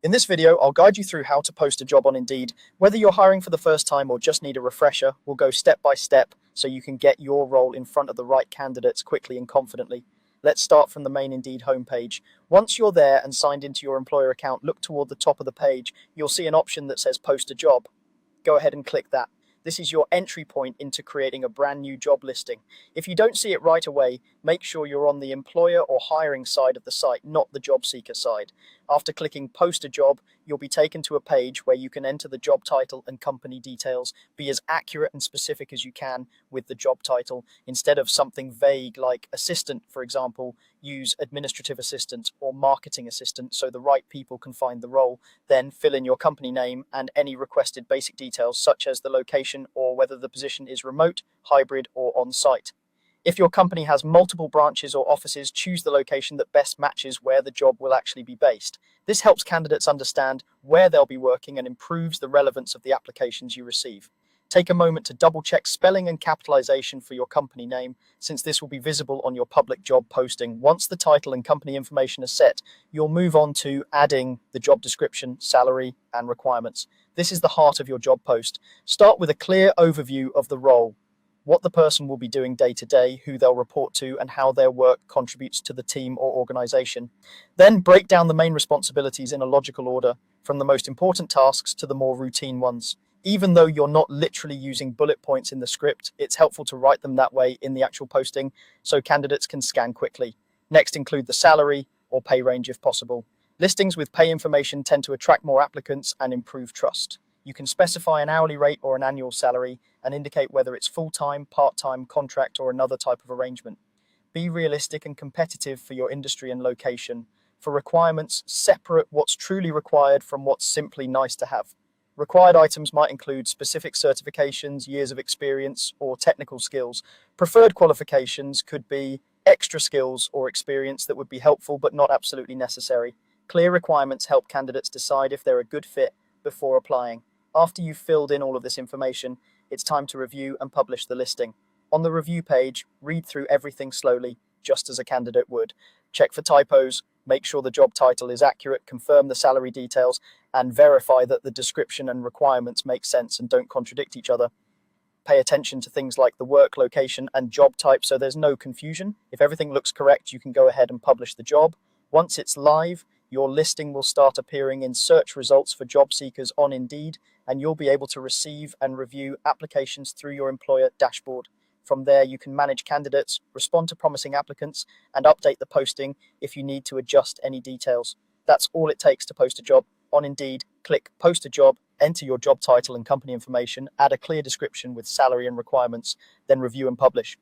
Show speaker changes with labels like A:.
A: In this video, I'll guide you through how to post a job on Indeed. Whether you're hiring for the first time or just need a refresher, we'll go step by step so you can get your role in front of the right candidates quickly and confidently. Let's start from the main Indeed homepage. Once you're there and signed into your employer account, look toward the top of the page. You'll see an option that says Post a Job. Go ahead and click that. This is your entry point into creating a brand new job listing. If you don't see it right away, make sure you're on the employer or hiring side of the site, not the job seeker side. After clicking Post a Job, you'll be taken to a page where you can enter the job title and company details. Be as accurate and specific as you can with the job title. Instead of something vague like assistant, for example, use administrative assistant or marketing assistant so the right people can find the role. Then fill in your company name and any requested basic details such as the location or whether the position is remote, hybrid, or on-site. If your company has multiple branches or offices, choose the location that best matches where the job will actually be based. This helps candidates understand where they'll be working and improves the relevance of the applications you receive. Take a moment to double check spelling and capitalization for your company name, since this will be visible on your public job posting. Once the title and company information are set, you'll move on to adding the job description, salary, and requirements. This is the heart of your job post. Start with a clear overview of the role, what the person will be doing day to day, who they'll report to, and how their work contributes to the team or organization. Then break down the main responsibilities in a logical order, from the most important tasks to the more routine ones. Even though you're not literally using bullet points in the script, it's helpful to write them that way in the actual posting so candidates can scan quickly. Next, include the salary or pay range if possible. Listings with pay information tend to attract more applicants and improve trust. You can specify an hourly rate or an annual salary and indicate whether it's full-time, part-time, contract, or another type of arrangement. Be realistic and competitive for your industry and location. For requirements, separate what's truly required from what's simply nice to have. Required items might include specific certifications, years of experience, or technical skills. Preferred qualifications could be extra skills or experience that would be helpful but not absolutely necessary. Clear requirements help candidates decide if they're a good fit before applying. After you've filled in all of this information, it's time to review and publish the listing. On the review page, read through everything slowly, just as a candidate would. Check for typos, make sure the job title is accurate, confirm the salary details, and verify that the description and requirements make sense and don't contradict each other. Pay attention to things like the work location and job type so there's no confusion. If everything looks correct, you can go ahead and publish the job. Once it's live, your listing will start appearing in search results for job seekers on Indeed, and you'll be able to receive and review applications through your employer dashboard. From there, you can manage candidates, respond to promising applicants, and update the posting if you need to adjust any details. That's all it takes to post a job. On Indeed, click Post a Job, enter your job title and company information, add a clear description with salary and requirements, then review and publish.